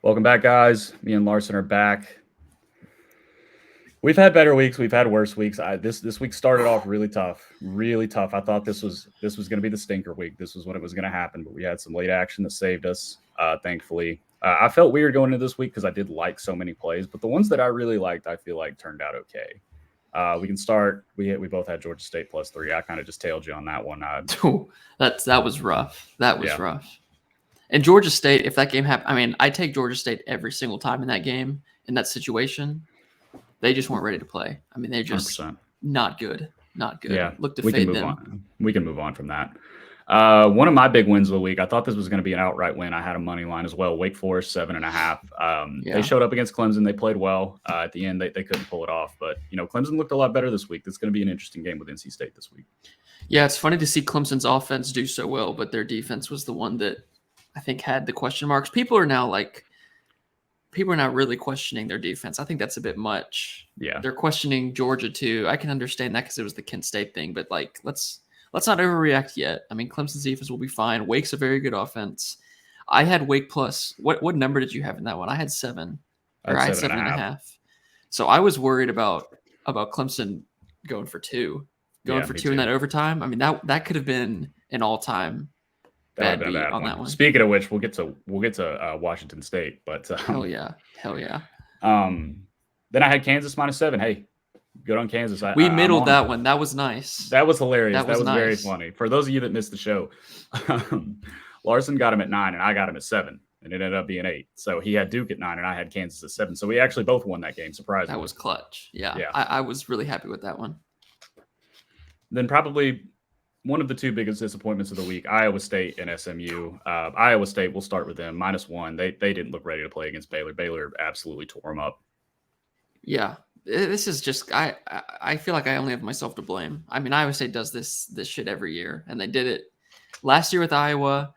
Welcome back, guys. Me and Larson are back. We've had better weeks. We've had worse weeks. This week started off really tough, really tough. I thought this was going to be the stinker week. This was when it was going to happen, but we had some late action that saved us. Thankfully, I felt weird going into this week because I did like so many plays, but the ones that I really liked, I feel like turned out okay. We can start. We both had Georgia State +3. I kind of just tailed you on that one. That was rough. That was Yeah, rough. And Georgia State, if that game happened, I mean, I take Georgia State every single time in that game, in that situation. They just weren't ready to play. I mean, they're just 100%. not good. Not good. Yeah, Look to we can fade move them. on. We can move on from that. One of my big wins of the week. I thought this was going to be an outright win. I had a money line as well. Wake Forest 7.5. They Yeah. showed up against Clemson. They played well. At the end, they couldn't pull it off. But Clemson looked a lot better this week. That's going to be an interesting game with NC State this week. Yeah, it's funny to see Clemson's offense do so well, but their defense was the one that I think had the question marks. People are now really questioning their defense. I think that's a bit much. Yeah, They're questioning Georgia too. I can understand that because it was the Kent State thing, but let's not overreact yet. I mean, Clemson's defense will be fine. Wake's a very good offense. I had Wake plus. What number did you have in that one? I had 7, or I had 7.5. So I was worried about Clemson going for 2, me in too. that overtime. I mean that could have been an all-time That would bad have been beat a bad on one. that one. Speaking of which, we'll get to Washington State. But Hell yeah. then I had Kansas -7. Hey, good on Kansas. We I'm middled on that one. That was nice. That was hilarious. That That was was very nice. funny. For those of you that missed the show, Larson got him at 9 and I got him at 7, and it ended up being 8. So he had Duke at 9 and I had Kansas at 7. So we actually both won that game, surprisingly. That was clutch. Yeah. Yeah. I was really happy with that one. Then probably one of the two biggest disappointments of the week, Iowa State and SMU. Iowa State, we'll start with them, -1. They didn't look ready to play against Baylor. Baylor absolutely tore them up. Yeah. This is just I feel like I only have myself to blame. I mean, Iowa State does this shit every year, and they did it last year with Iowa.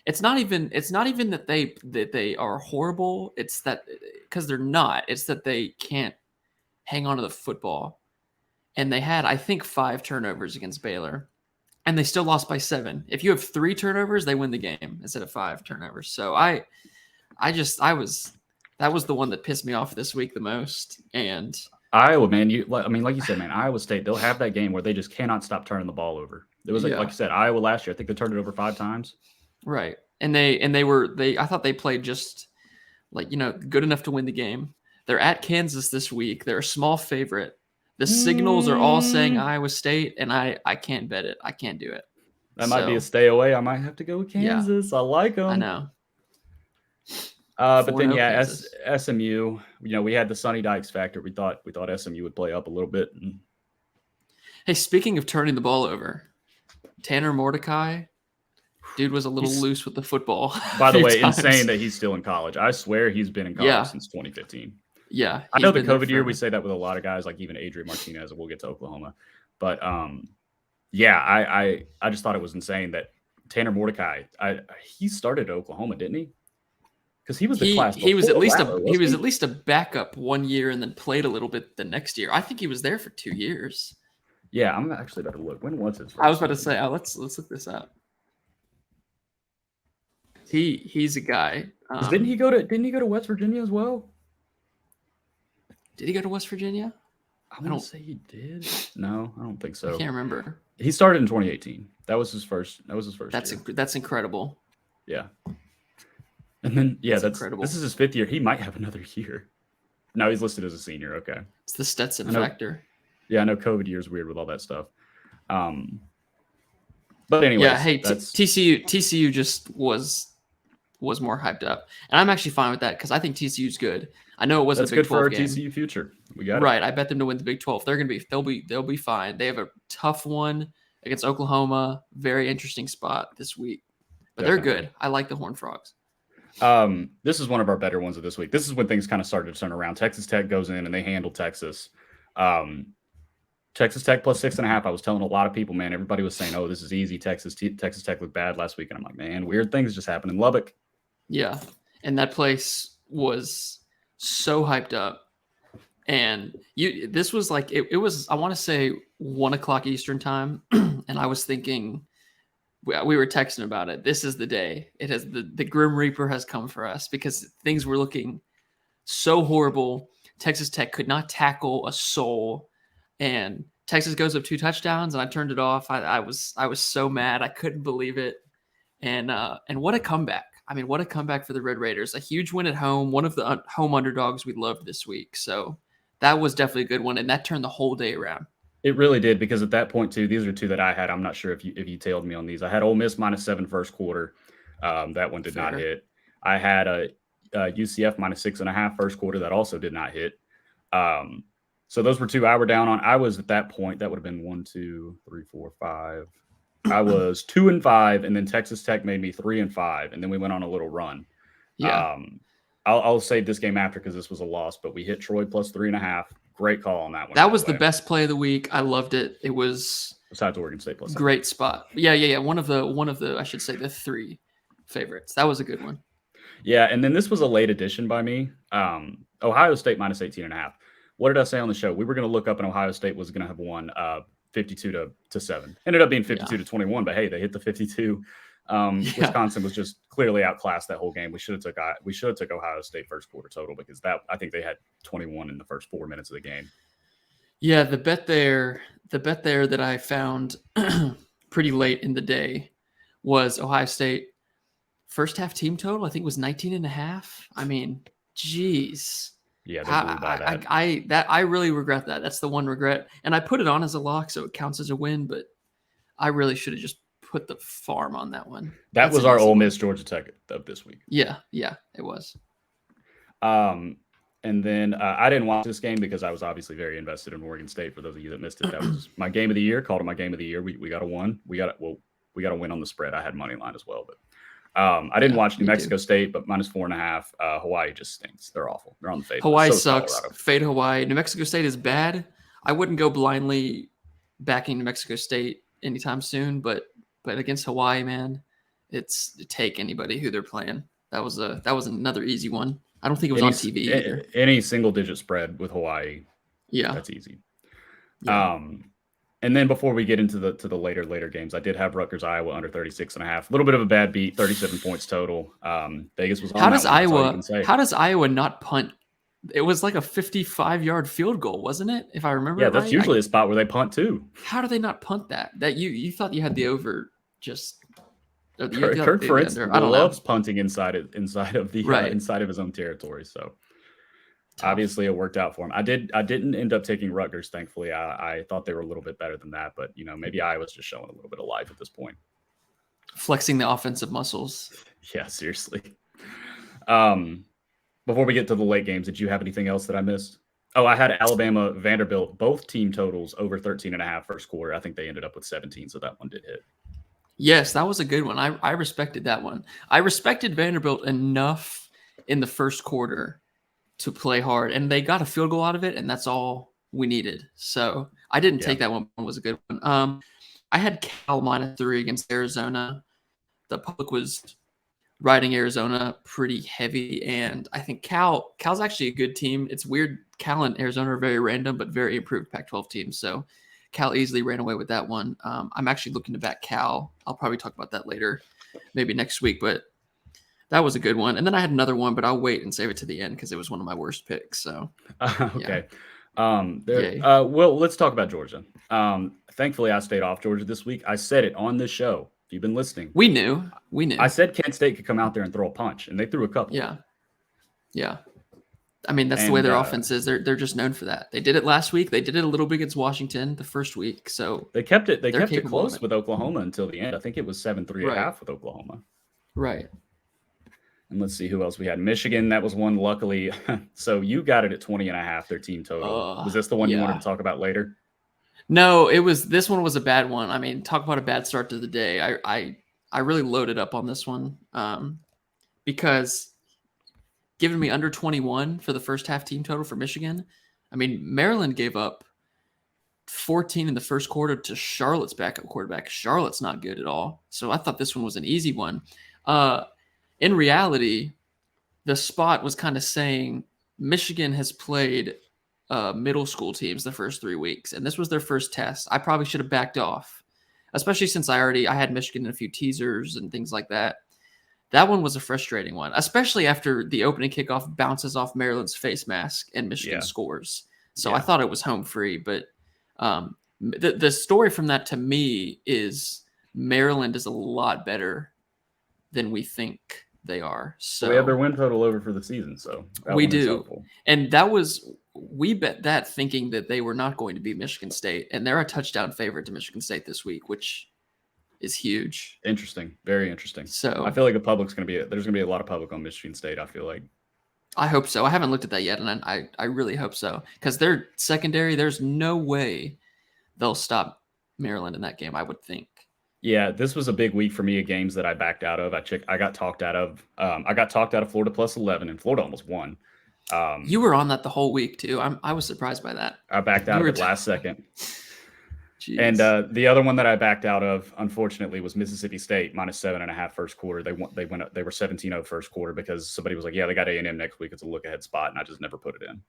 It's not even that they are horrible. It's that because they're not. It's that they can't hang on to the football. And they had, I think, 5 turnovers against Baylor, and they still lost by 7. If you have 3 turnovers, they win the game instead of 5 turnovers. So that was the one that pissed me off this week the most. And Iowa, man, like you said, man, Iowa State, they'll have that game where they just cannot stop turning the ball over. It was like you said, Iowa last year. I think they turned it over 5 times. Right, and I thought they played just good enough to win the game. They're at Kansas this week. They're a small favorite. The signals are all saying Iowa State, and I can't bet it. I can't do it. That might be a stay away. I might have to go with Kansas. Yeah, I like them. I know. But then, SMU. We had the Sonny Dykes factor. We thought SMU would play up a little bit. Hey, speaking of turning the ball over, Tanner Mordecai, dude was a little loose with the football. By the way, insane that he's still in college. I swear he's been in college since 2015. Yeah, I know the COVID year. We say that with a lot of guys, like even Adrian Martinez. We'll get to Oklahoma, but I just thought it was insane that Tanner Mordecai. He started at Oklahoma, didn't he? Because he was the class. He was at least at least a backup one year and then played a little bit the next year. I think he was there for 2 years. Yeah, I'm actually about to look. When was his first I was about to say, let's look this up. He's a guy. Didn't he go to West Virginia as well? Did he go to West Virginia? I don't say he did. No, I don't think so. I can't remember. He started in 2018. That was his first. That's incredible. Yeah. And then that's incredible. This is his 5th year. He might have another year. No, he's listed as a senior. Okay. It's the Stetson factor. Yeah, I know COVID year's weird with all that stuff. But anyway, yeah. Hey, TCU just was more hyped up, and I'm actually fine with that because I think TCU's good. I know it wasn't a Big 12 game. That's good for our TCU future. We got right. I bet them to win the Big 12. They'll be fine. They have a tough one against Oklahoma. Very interesting spot this week, but They're good. I like the Horned Frogs. This is one of our better ones of this week. This is when things kind of started to turn around. Texas Tech goes in and they handle Texas. Texas Tech +6.5. I was telling a lot of people, man, everybody was saying, "Oh, this is easy." Texas Tech looked bad last week, and I'm like, man, weird things just happened in Lubbock. Yeah, and that place was so hyped up, and this was like it was. I want to say 1:00 Eastern time, and I was thinking we were texting about it. This is the day. It has the Grim Reaper has come for us because things were looking so horrible. Texas Tech could not tackle a soul, and Texas goes up 2 touchdowns, and I turned it off. I was so mad. I couldn't believe it. And what a comeback. I mean, what a comeback for the Red Raiders. A huge win at home, one of the home underdogs we loved this week. So that was definitely a good one, and that turned the whole day around. It really did, because at that point too, these are 2 that I had. I'm not sure if you tailed me on these. I had Ole Miss -7 first quarter. That one did not hit. I had a UCF -6.5 first quarter. That also did not hit. So those were 2 I were down on. I was at that point, that would have been 1, 2, 3, 4, 5. I was 2-5, and then Texas Tech made me 3-5, and then we went on a little run. Yeah. I'll save this game after because this was a loss, but we hit Troy +3.5. Great call on that one. That was the best play of the week. I loved it. It was besides Oregon State +7. Great spot. Yeah. One of the I should say the 3 favorites. That was a good one. Yeah, and then this was a late addition by me. Ohio State -18.5. What did I say on the show? We were going to look up, and Ohio State was going to have won 52-7. Ended up being 52-21, but hey, they hit the 52. Wisconsin was just clearly outclassed that whole game. We should have took Ohio State first quarter total, because I think they had 21 in the first 4 minutes of the game. Yeah, the bet there that I found pretty late in the day was Ohio State first half team total. I think it was 19.5. I mean, geez. Yeah, they blew by that. I really regret that. That's the one regret. And I put it on as a lock, so it counts as a win, but I really should have just put the farm on that one. That's was our Ole Miss Georgia Tech of this week. Yeah, it was. And then I didn't watch this game because I was obviously very invested in Oregon State. For those of you that missed it, that was my game of the year. Called it my game of the year. We got a win. We got a win on the spread. I had money line as well, but I didn't watch New Mexico State, but -4.5. Hawaii just stinks. They're awful. They're on the fade. Hawaii sucks. Colorado. Fade Hawaii. New Mexico State is bad. I wouldn't go blindly backing New Mexico State anytime soon, but against Hawaii, man, it's take anybody who they're playing. That was another easy one. I don't think it was on TV either. Any single digit spread with Hawaii. Yeah. That's easy. Yeah. And then before we get into the later games, I did have Rutgers, Iowa under 36.5. A little bit of a bad beat, 37 points total. Vegas was on How does Iowa not punt? It was like a 55-yard field goal, wasn't it? If I remember right. Yeah, that's usually a spot where they punt too. How do they not punt that? That you thought you had the over just Kirk for instance, loves punting inside of his own territory. So obviously it worked out for him. I didn't end up taking Rutgers, thankfully. I thought they were a little bit better than that, but maybe Iowa's just showing a little bit of life at this point. Flexing the offensive muscles. Yeah, seriously. Before we get to the late games, did you have anything else that I missed? Oh, I had Alabama, Vanderbilt, both team totals over 13.5 first quarter. I think they ended up with 17, so that one did hit. Yes, that was a good one. I respected that one. I respected Vanderbilt enough in the first quarter to play hard, and they got a field goal out of it, and that's all we needed. So I didn't take that one. It was a good one. I had Cal -3 against Arizona. The public was riding Arizona pretty heavy, and I think Cal's actually a good team. It's weird. Cal and Arizona are very random, but very improved Pac-12 teams. So Cal easily ran away with that one. I'm actually looking to back Cal. I'll probably talk about that later, maybe next week, but that was a good one. And then I had another one, but I'll wait and save it to the end because it was one of my worst picks. So okay. Well, let's talk about Georgia. Thankfully, I stayed off Georgia this week. I said it on this show. If you've been listening, we knew. I said Kent State could come out there and throw a punch, and they threw a couple. Yeah. I mean, that's the way their offense is. They're just known for that. They did it last week. They did it a little bit against Washington the first week. So they kept it close with Oklahoma until the end. I think it was 7-3.5 with Oklahoma. Right. And let's see who else we had. Michigan, that was one, luckily. So you got it at 20.5, their team total. Was this the one you wanted to talk about later? No, this one was a bad one. I mean, talk about a bad start to the day. I really loaded up on this one because giving me under 21 for the first half team total for Michigan. I mean, Maryland gave up 14 in the first quarter to Charlotte's backup quarterback. Charlotte's not good at all. So I thought this one was an easy one. In reality, the spot was kind of saying Michigan has played middle school teams the first 3 weeks, and this was their first test. I probably should have backed off especially since I had Michigan in a few teasers and things like that. That one was a frustrating one, especially after the opening kickoff bounces off Maryland's face mask and Michigan scores. So I thought it was home free, but the story from that to me is Maryland is a lot better than we think they are. So we have their win total over for the season, so we do. And we bet that thinking that they were not going to beat Michigan State, and they're a touchdown favorite to Michigan State this week, which is huge. Interesting. Very interesting. So I feel like there's going to be a lot of public on Michigan State, I feel like. I hope so. I haven't looked at that yet, and I really hope so, because their secondary, there's no way they'll stop Maryland in that game, I would think. Yeah, this was a big week for me of games that I backed out of. I got talked out of. I got talked out of Florida plus 11, and Florida almost won. You were on that the whole week too. I was surprised by that. I backed out of it last second. Jeez. And the other one that I backed out of, unfortunately, was Mississippi State minus 7.5 first quarter. They were 17-0 first quarter because somebody was like, "Yeah, they got A&M next week. It's a look ahead spot," and I just never put it in.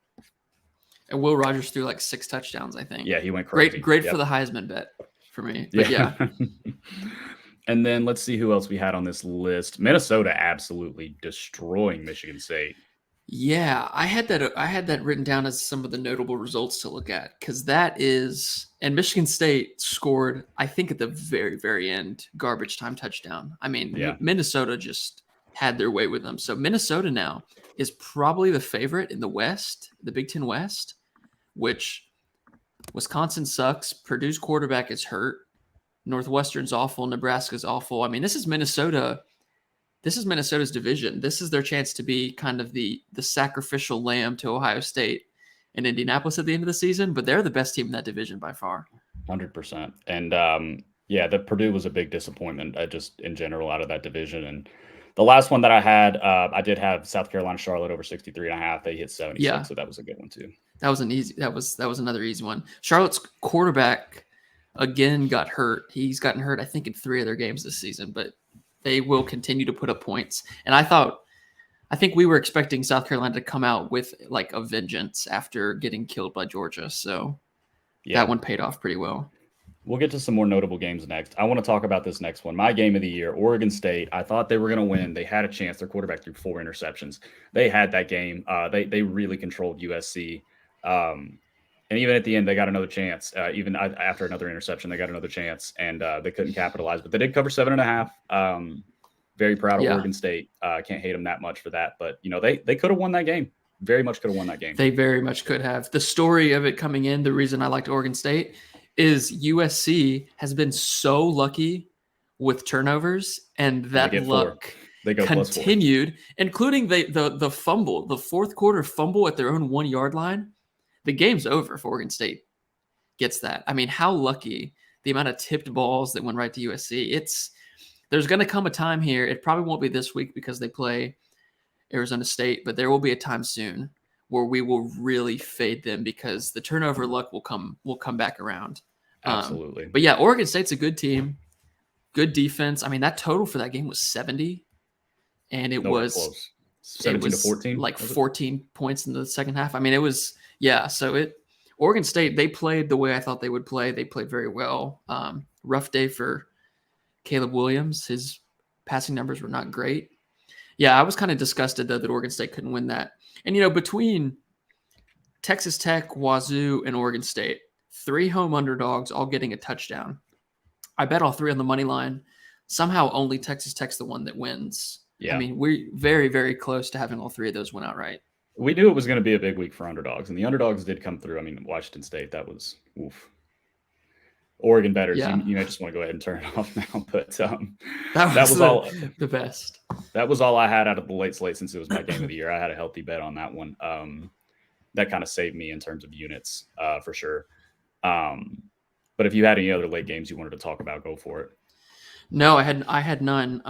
And Will Rogers threw like 6 touchdowns, I think. Yeah, he went crazy. Great for the Heisman bet for me. But yeah. And then let's see who else we had on this list. Minnesota absolutely destroying Michigan State. Yeah, I had that written down as some of the notable results to look at, because that is, and Michigan State scored, I think at the very, very end, garbage time touchdown. I mean, Minnesota just had their way with them. So Minnesota now is probably the favorite in the West, the Big Ten West, which Wisconsin sucks. Purdue's quarterback is hurt. Northwestern's awful. Nebraska's awful. I mean, this is Minnesota. This is Minnesota's division. This is their chance to be kind of the sacrificial lamb to Ohio State and Indianapolis at the end of the season, but they're the best team in that division by far. 100%. And the Purdue was a big disappointment just in general out of that division. And the last one that I had, I did have South Carolina Charlotte over 63.5. They hit 76, so that was a good one too. That was another easy one. Charlotte's quarterback again got hurt. He's gotten hurt, I think, in 3 of their games this season, but they will continue to put up points. And I think we were expecting South Carolina to come out with like a vengeance after getting killed by Georgia. So that one paid off pretty well. We'll get to some more notable games next. I want to talk about this next one. My game of the year, Oregon State. I thought they were going to win. They had a chance. Their quarterback threw 4 interceptions. They had that game. They really controlled USC. And even at the end, they got another chance. Even after another interception, they got another chance, and they couldn't capitalize. But they did cover 7.5. Very proud of Oregon State. Can't hate them that much for that. But, they could have won that game. Very much could have won that game. They very much could have. The story of it coming in, the reason I liked Oregon State is USC has been so lucky with turnovers, and that luck continued, including the fumble, the fourth quarter fumble at their own 1-yard line. The game's over if Oregon State gets that. I mean, how lucky, the amount of tipped balls that went right to USC. There's going to come a time here. It probably won't be this week because they play Arizona State, but there will be a time soon where we will really fade them because the turnover luck will come back around. Absolutely. But yeah, Oregon State's a good team, good defense. I mean, that total for that game was 70, and it was close. 17 to 14, like 14 points in the second half. I mean, it was. Yeah, so Oregon State, they played the way I thought they would play. They played very well. Rough day for Caleb Williams. His passing numbers were not great. Yeah, I was kind of disgusted, though, that Oregon State couldn't win that. And, between Texas Tech, Wazoo, and Oregon State, 3 home underdogs all getting a touchdown. I bet all 3 on the money line. Somehow only Texas Tech's the one that wins. Yeah. I mean, we're very, very close to having all 3 of those win outright. We knew it was going to be a big week for underdogs, and the underdogs did come through. I mean, Washington State, that was oof. Oregon bettors, you may just want to go ahead and turn it off now. But that was all the best. That was all I had out of the late slate since it was my game of the year. I had a healthy bet on that one. That kind of saved me in terms of units for sure. But if you had any other late games you wanted to talk about, go for it. No, I had none.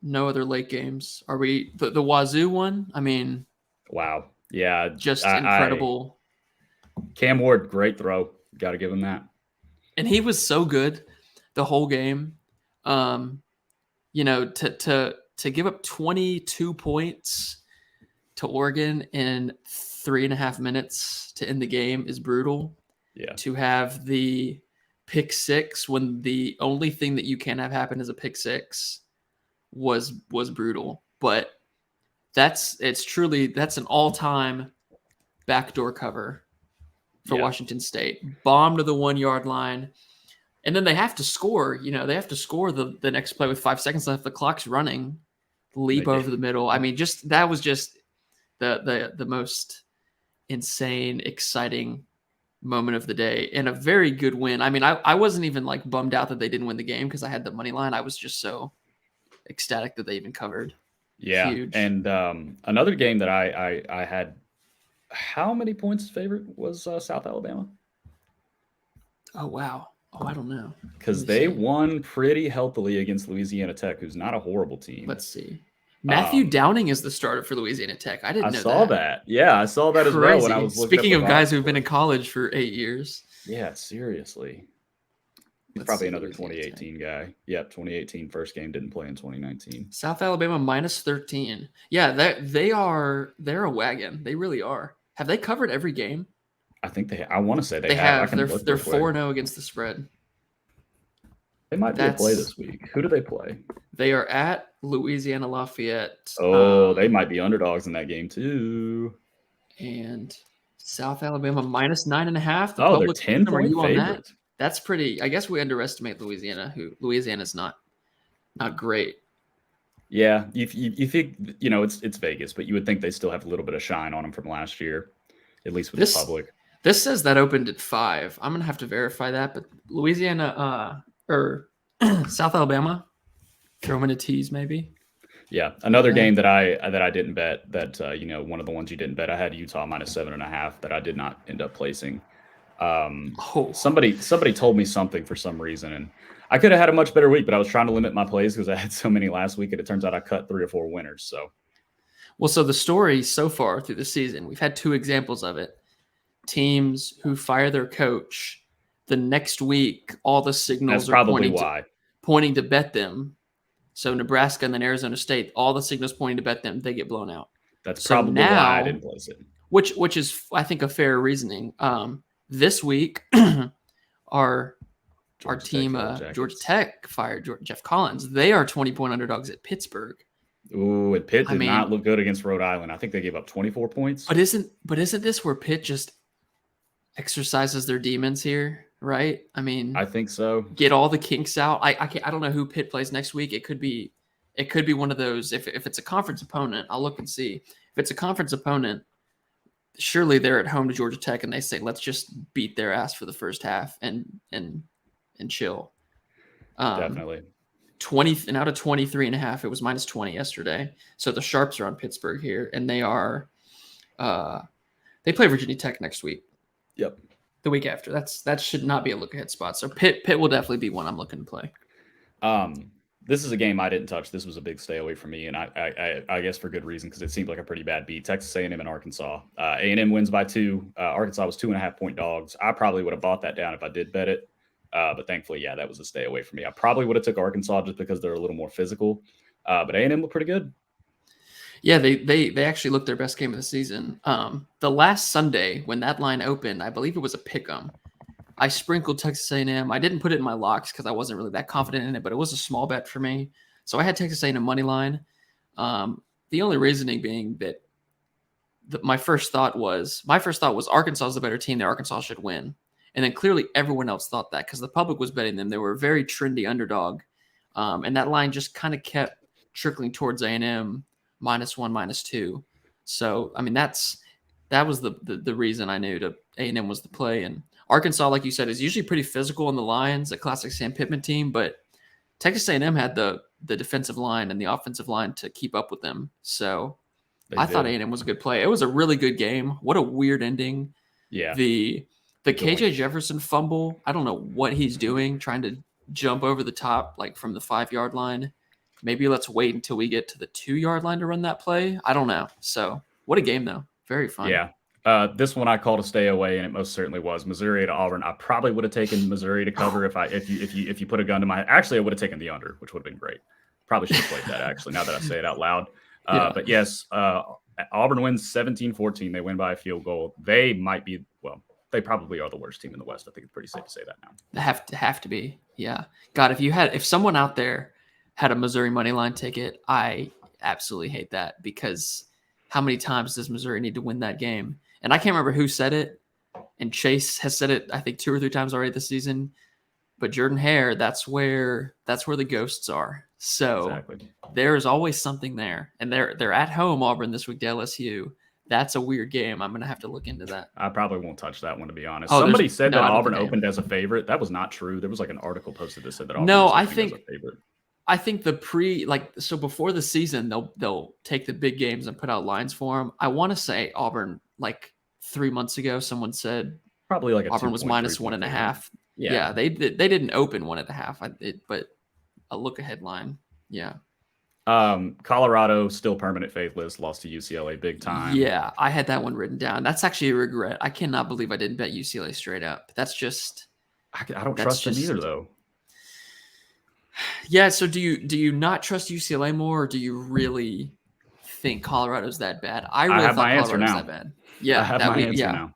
No other late games. Are we the Wazoo one? I mean. Wow. Yeah. Just incredible. Cam Ward, great throw. Got to give him that. And he was so good the whole game. To give up 22 points to Oregon in 3.5 minutes to end the game is brutal. Yeah. To have the pick six when the only thing that you can have happen is a pick six was brutal. But that's an all-time backdoor cover for Washington State. Bomb to the 1 yard line. And then they have to score, they have to score the next play with 5 seconds left. The clock's running, leap over the middle. I mean, that was just the most insane, exciting moment of the day and a very good win. I mean, I wasn't even like bummed out that they didn't win the game because I had the money line. I was just so ecstatic that they even covered. Yeah. Huge. And another game that I had, how many points favorite was South Alabama? Oh, wow. Oh, I don't know. Because they won pretty healthily against Louisiana Tech, who's not a horrible team. Let's see. Matthew Downing is the starter for Louisiana Tech. I didn't know that. I saw that. Yeah, I saw that as well when I was looking. Speaking of guys who've been in college for 8 years. Yeah, seriously. He's probably another 2018 guy. Yep, 2018 first game, didn't play in 2019. South Alabama minus 13. Yeah, they're a wagon. They really are. Have they covered every game? I think I want to say they have. They're 4-0 against the spread. They might be a play this week. Who do they play? They are at Louisiana Lafayette. Oh, they might be underdogs in that game too. And South Alabama minus 9.5. They're 10-point favorites. That's pretty. I guess we underestimate Louisiana. Louisiana's not great. Yeah, you think it's Vegas, but you would think they still have a little bit of shine on them from last year, at least with the public. This says that opened at 5. I'm gonna have to verify that, but Louisiana or South Alabama, throw them in a tease maybe. Yeah, another game that I didn't bet that one of the ones you didn't bet. I had Utah minus 7.5 that I did not end up placing. Somebody told me something for some reason, and I could have had a much better week, but I was trying to limit my plays because I had so many last week, and it turns out I cut 3 or 4 winners. So the story so far through the season, we've had 2 examples of it. Teams who fire their coach the next week, all the signals are pointing to bet them. So Nebraska and then Arizona State, all the signals pointing to bet them, they get blown out. That's probably why I didn't place it. Which is, I think, a fair reasoning. This week, our team, Georgia Tech, fired Jeff Collins. They are 20-point underdogs at Pittsburgh. Ooh, and Pitt did not look good against Rhode Island. I think they gave up 24 points. But isn't this where Pitt just exercises their demons here, right? I mean, I think so. Get all the kinks out. I don't know who Pitt plays next week. It could be one of those. If it's a conference opponent, I'll look and see. If it's a conference opponent, surely they're at home to Georgia Tech and they say, let's just beat their ass for the first half and chill. Definitely. 20 and out of 23.5, it was minus 20 yesterday. So the Sharps are on Pittsburgh here, and they are they play Virginia Tech next week. Yep. The week after. That should not be a look ahead spot. So Pitt will definitely be one I'm looking to play. This is a game I didn't touch. This was a big stay away from me, and I guess for good reason, because it seemed like a pretty bad beat. Texas A&M and Arkansas. A&M wins by 2. Arkansas was 2.5-point dogs. I probably would have bought that down if I did bet it. But thankfully, that was a stay away from me. I probably would have took Arkansas just because they're a little more physical. But A&M looked pretty good. Yeah, they actually looked their best game of the season. The last Sunday when that line opened, I believe it was a pick'em. I sprinkled Texas A&M. I didn't put it in my locks because I wasn't really that confident in it, but it was a small bet for me. So I had Texas A&M money line. The only reasoning being that my first thought was Arkansas is the better team. That Arkansas should win. And then clearly everyone else thought that because the public was betting them. They were a very trendy underdog. And that line just kind of kept trickling towards A&M -1, -2. So, I mean, that was the reason I knew A&M was the play. And Arkansas, like you said, is usually pretty physical in the lines, a classic Sam Pittman team. But Texas A&M had the defensive line and the offensive line to keep up with them. So I thought A&M was a good play. It was a really good game. What a weird ending. Yeah. The KJ Jefferson fumble, I don't know what he's doing, trying to jump over the top, like from the 5-yard line. Maybe let's wait until we get to the 2-yard line to run that play. I don't know. So what a game, though. Very fun. Yeah. This one I called a stay away, and it most certainly was. Missouri at Auburn. I probably would have taken Missouri to cover if you put a gun to my. Actually, I would have taken the under, which would have been great. Probably should have played that, actually, now that I say it out loud. But yes, Auburn wins 17-14. They win by a field goal. They might be, well, they probably are the worst team in the West. I think it's pretty safe to say that now. They have to be. Yeah. God, if someone out there had a Missouri money line ticket, I absolutely hate that, because how many times does Missouri need to win that game? And I can't remember who said it, and Chase has said it I think 2 or 3 times already this season. But Jordan Hare, that's where the ghosts are. So Exactly. there is always something there, and they're at home, Auburn, this week to LSU. That's a weird game. I'm gonna have to look into that. I probably won't touch that one, to be honest. Oh, Somebody said that I don't Auburn think opened as a favorite. That was not true. There was like an article posted that said that Auburn No, was I opening think as a favorite. I think so before the season they'll take the big games and put out lines for them. I want to say Auburn, like 3 months ago, someone said Probably like a Auburn was minus 1.5. Yeah, they didn't open 1.5. But a look ahead line. Yeah. Colorado still permanent faithless, lost to UCLA big time. Yeah, I had that one written down. That's actually a regret. I cannot believe I didn't bet UCLA straight up. That's just I don't trust them either, though. Yeah. So do you not trust UCLA more, or do you really think Colorado's that bad? I really have thought my answer Colorado's now. that bad. Yeah, I have my answer now.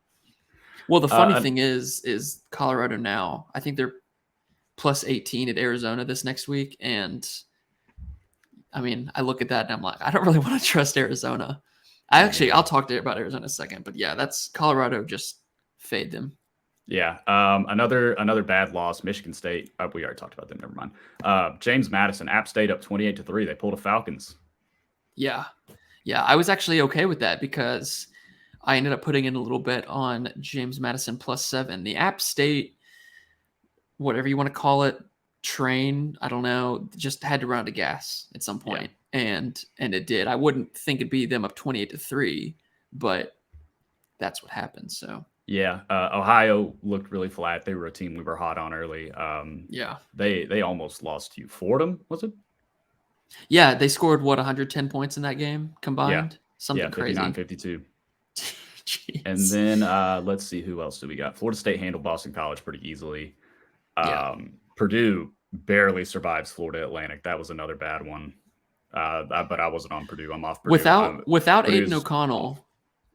Well, the funny thing is Colorado now, I think they're plus 18 at Arizona this next week, and I mean, I look at that and I'm like, I don't really want to trust Arizona. I'll talk to you about Arizona in a second, but yeah, that's Colorado. Just fade them. Yeah. Another bad loss, Michigan State. We already talked about them. Never mind. James Madison, App State up 28-3. They pulled a Falcons. Yeah. Yeah. I was actually okay with that, because I ended up putting in a little bit on James Madison +7. The App State, whatever you want to call it, train, I don't know, just had to run out of gas at some point. Yeah. And it did. I wouldn't think it'd be them up 28-3, but that's what happened. So yeah, Ohio looked really flat. They were a team we were hot on early. Yeah, they almost lost to Fordham, was it? Yeah, they scored 110 points in that game combined. Yeah. Something crazy. 59-52. And then let's see, who else do we got? Florida State handled Boston College pretty easily. Purdue barely survives Florida Atlantic. That was another bad one. But I wasn't on Purdue. I'm off Purdue. Without Aiden O'Connell.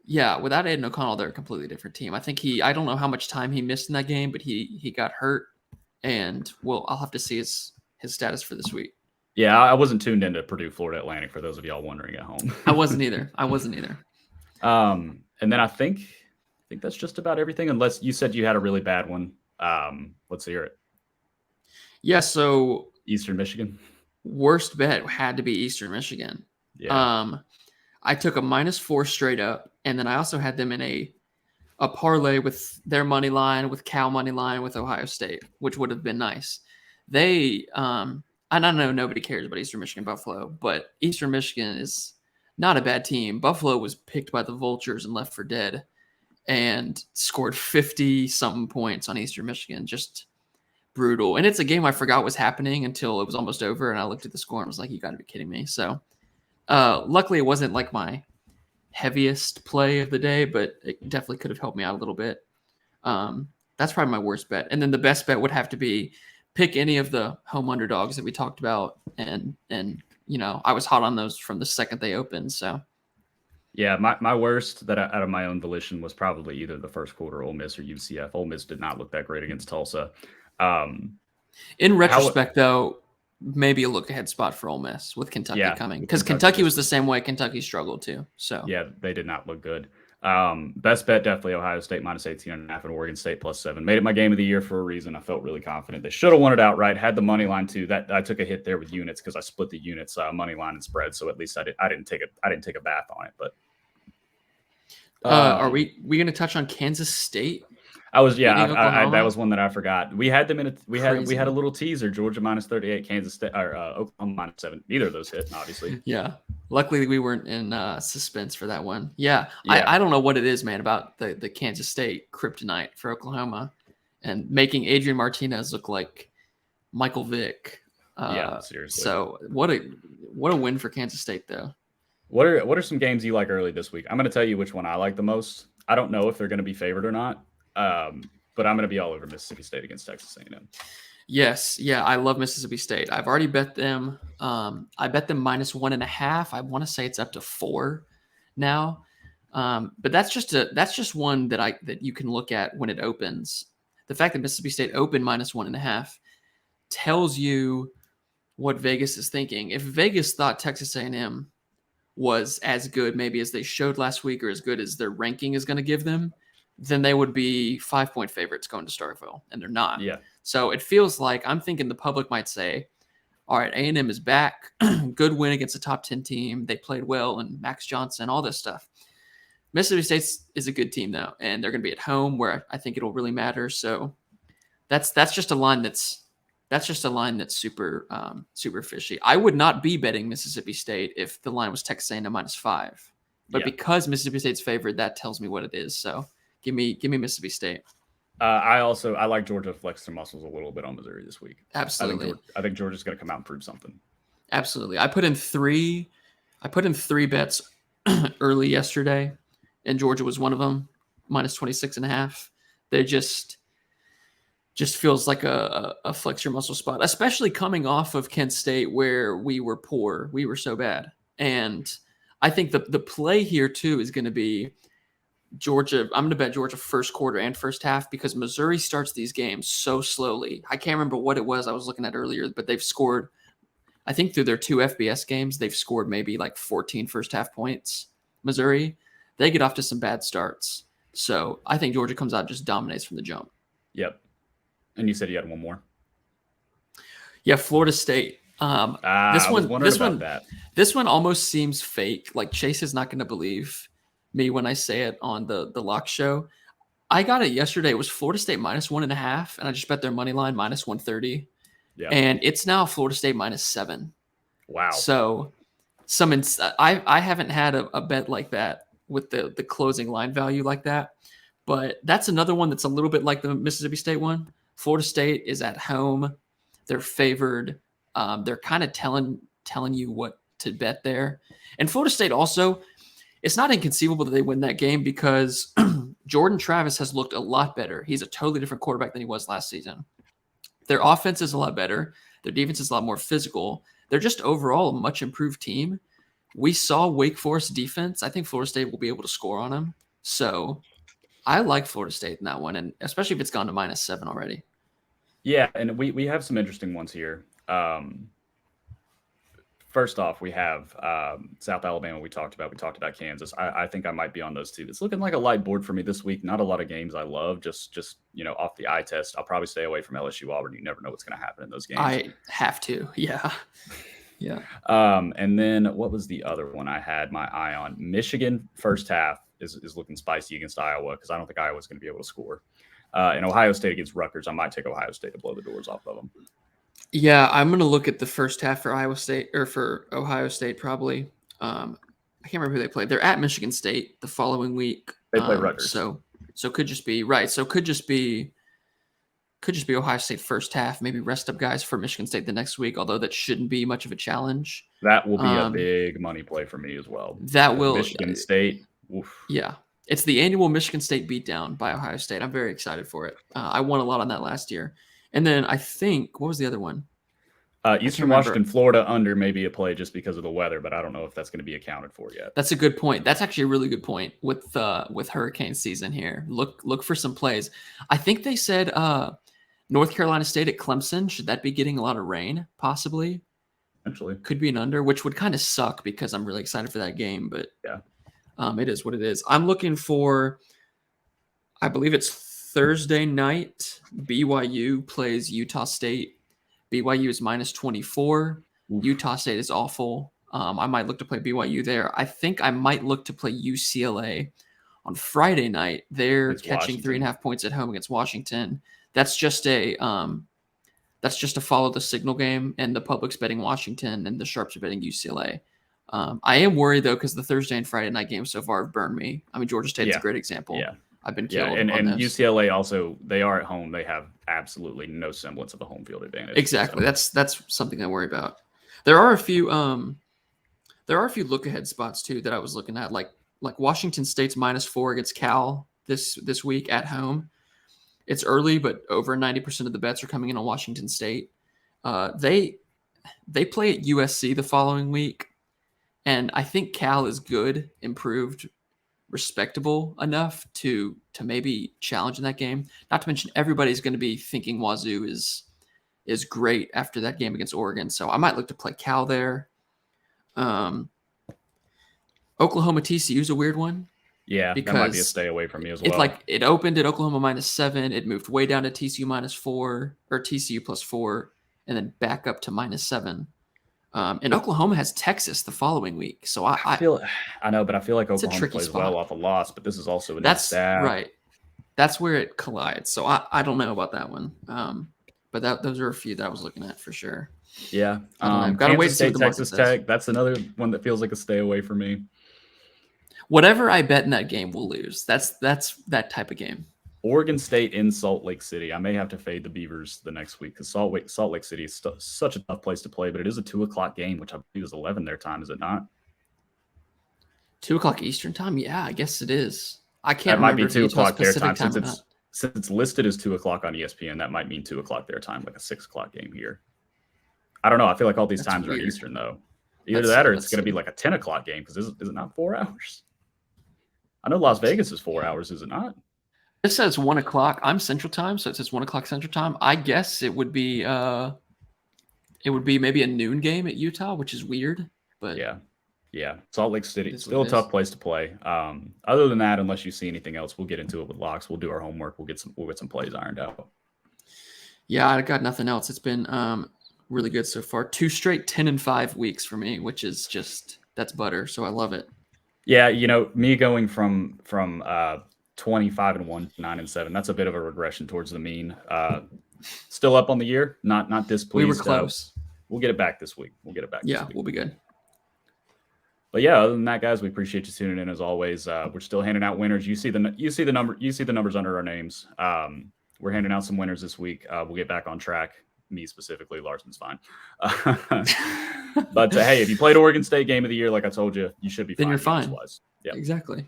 Yeah, without Aiden O'Connell, they're a completely different team. I think I don't know how much time he missed in that game, but he got hurt, and I'll have to see his status for this week. Yeah, I wasn't tuned into Purdue Florida Atlantic, for those of y'all wondering at home. I wasn't either. And then I think that's just about everything, unless you said you had a really bad one. Let's hear it. Yeah, so Eastern Michigan. Worst bet had to be Eastern Michigan. Yeah. I took a -4 straight up, and then I also had them in a parlay with their money line, with Cal money line, with Ohio State, which would have been nice. They, and I know nobody cares about Eastern Michigan Buffalo, but Eastern Michigan is not a bad team. Buffalo was picked by the Vultures and left for dead, and scored 50-something points on Eastern Michigan. Just brutal. And it's a game I forgot was happening until it was almost over, and I looked at the score and was like, you got to be kidding me. So luckily it wasn't like my heaviest play of the day, but it definitely could have helped me out a little bit. That's probably my worst bet. And then the best bet would have to be pick any of the home underdogs that we talked about. And I was hot on those from the second they opened. So yeah, my worst that out of my own volition was probably either the first quarter Ole Miss or UCF. Ole Miss did not look that great against Tulsa. In retrospect, though, maybe a look ahead spot for Ole Miss with Kentucky coming, because Kentucky was the same way. Kentucky struggled too. So yeah, they did not look good. Best bet definitely Ohio State -18.5 and Oregon State +7. Made it my game of the year for a reason. I felt really confident. They should have won it outright. Had the money line too. That I took a hit there with units because I split the units money line and spread. So at least I didn't take a bath on it. But are we going to touch on Kansas State? I was that was one that I forgot. We had them in we had a little teaser. Georgia -38, Kansas State or Oklahoma -7. Neither of those hit, obviously. Yeah. Luckily we weren't in suspense for that one. Yeah. I don't know what it is, man, about the Kansas State kryptonite for Oklahoma and making Adrian Martinez look like Michael Vick. Seriously. So what a win for Kansas State though. What are some games you like early this week? I'm going to tell you which one I like the most. I don't know if they're going to be favored or not. But I'm going to be all over Mississippi State against Texas A&M. Yes. Yeah. I love Mississippi State. I've already bet them. I bet them -1.5. I want to say it's up to 4 now. But that's just one that you can look at when it opens. The fact that Mississippi State opened -1.5 tells you what Vegas is thinking. If Vegas thought Texas A&M was as good maybe as they showed last week or as good as their ranking is going to give them, then they would be 5-point favorites going to Starkville, and they're not. Yeah. So it feels like I'm thinking the public might say, all right, A&M is back. Good win against a top 10 team. They played well, and Max Johnson, all this stuff. Mississippi State is a good team, though, and they're going to be at home where I think it'll really matter. So that's just a line that's super super fishy. I would not be betting Mississippi State if the line was Texas A&M -5, but because Mississippi State's favored, that tells me what it is. So give me Mississippi State. I like Georgia to flex their muscles a little bit on Missouri this week. Absolutely, I think Georgia's going to come out and prove something. Absolutely, I put in three bets early yesterday, and Georgia was one of them, -26.5. They just feels like a flex your muscle spot, especially coming off of Kent State where we were poor. We were so bad. And I think the play here too is going to be Georgia. I'm going to bet Georgia first quarter and first half because Missouri starts these games so slowly. I can't remember what it was I was looking at earlier, but they've scored, I think through their 2 FBS games, they've scored maybe like 14 first half points. Missouri, they get off to some bad starts. So I think Georgia comes out and just dominates from the jump. Yep. And you said you had one more. Yeah, Florida State. This one almost seems fake. Like Chase is not going to believe me when I say it on the lock show. I got it yesterday. It was Florida State -1.5, and I just bet their money line -130. Yeah, and it's now Florida State -7. Wow. So I haven't had a bet like that with the closing line value like that, but that's another one that's a little bit like the Mississippi State one. Florida State is at home. They're favored. They're kind of telling you what to bet there. And Florida State also, it's not inconceivable that they win that game because Jordan Travis has looked a lot better. He's a totally different quarterback than he was last season. Their offense is a lot better. Their defense is a lot more physical. They're just overall a much improved team. We saw Wake Forest defense. I think Florida State will be able to score on them. So I like Florida State in that one, and especially if it's gone to -7 already. Yeah, and we have some interesting ones here. First off, we have South Alabama. We talked about Kansas. I think I might be on those two. It's looking like a light board for me this week. Not a lot of games I love. Just off the eye test, I'll probably stay away from LSU Auburn. You never know what's going to happen in those games. I have to. Yeah. Yeah. And then what was the other one I had my eye on? Michigan first half is looking spicy against Iowa because I don't think Iowa's going to be able to score. And Ohio State against Rutgers, I might take Ohio State to blow the doors off of them. Yeah, I'm going to look at the first half for Iowa State or for Ohio State probably. I can't remember who they played. They're at Michigan State the following week. They play Rutgers. So could just be right. So could just be Ohio State first half. Maybe rest up guys for Michigan State the next week. Although that shouldn't be much of a challenge. That will be a big money play for me as well. That will Michigan State. Oof. Yeah. It's the annual Michigan State beatdown by Ohio State. I'm very excited for it. I won a lot on that last year. And then I think, what was the other one? Eastern Washington, Florida under maybe a play just because of the weather, but I don't know if that's going to be accounted for yet. That's a good point. That's actually a really good point with hurricane season here. Look for some plays. I think they said North Carolina State at Clemson. Should that be getting a lot of rain? Possibly. Actually, could be an under, which would kind of suck because I'm really excited for that game. But yeah. It is what it is. I'm looking for, I believe it's Thursday night. BYU plays Utah State. BYU is -24. Oof. Utah State is awful. I might look to play BYU there. I think I might look to play UCLA on Friday night. They're catching 3.5 points at home against Washington. That's just a follow the signal game, and the public's betting Washington and the sharps are betting UCLA. I am worried though because the Thursday and Friday night games so far have burned me. I mean, Georgia State's a great example. Yeah, I've been killed. And UCLA also, they are at home. They have absolutely no semblance of a home field advantage. Exactly. So. That's something I worry about. There are a few look ahead spots too that I was looking at, like Washington State's -4 against Cal this week at home. It's early, but over 90% of the bets are coming in on Washington State. They play at USC the following week. And I think Cal is good, improved respectable enough to maybe challenge in that game. Not to mention everybody's going to be thinking Wazoo is great after that game against Oregon. So I might look to play Cal there. Oklahoma TCU is a weird one. Yeah, that might be a stay away from me as well. It opened at Oklahoma -7. It moved way down to TCU -4 or TCU +4, and then back up to -7. And Oklahoma has Texas the following week. So I know, but I feel like Oklahoma plays well off a loss, but this is also a new staff. Right. That's where it collides. So I don't know about that one. But those are a few that I was looking at for sure. Yeah. Gotta wait to see what the Texas Tech. That's another one that feels like a stay away for me. Whatever I bet in that game, we'll lose. That's that type of game. Oregon State in Salt Lake City. I may have to fade the Beavers the next week because Salt Lake City is such a tough place to play, but it is a 2:00 game, which I believe is 11 their time, is it not? 2:00 Eastern time? Yeah, I guess it is. I can't remember. That might be 2:00 their time since it's listed as 2:00 on ESPN. That might mean 2:00 their time, like a 6:00 game here. I don't know. I feel like all these times are Eastern though. Either that or it's going to be like a 10:00 game because is it not 4 hours? I know Las Vegas is 4 hours, is it not? It says 1:00. I'm Central Time, so it says 1:00 Central Time. I guess it would be maybe a noon game at Utah, which is weird. But yeah. Salt Lake City still a tough place to play. Other than that, unless you see anything else, we'll get into it with locks. We'll do our homework. We'll get some plays ironed out. Yeah, I got nothing else. It's been really good so far. 2 straight 10-5 weeks for me, which is just that's butter. So I love it. Yeah, me going from 25-1 to 9-7. That's a bit of a regression towards the mean. Still up on the year. Not displeased. We were close. We'll get it back this week. Yeah, we'll be good. But yeah, other than that, guys, we appreciate you tuning in as always. We're still handing out winners. You see the numbers under our names. We're handing out some winners this week. We'll get back on track. Me specifically, Larsen's fine. But hey, if you played Oregon State game of the year, like I told you, you should be fine. Then you're fine. Yeah, exactly.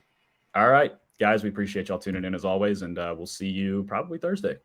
All right, guys, we appreciate y'all tuning in as always, and we'll see you probably Thursday.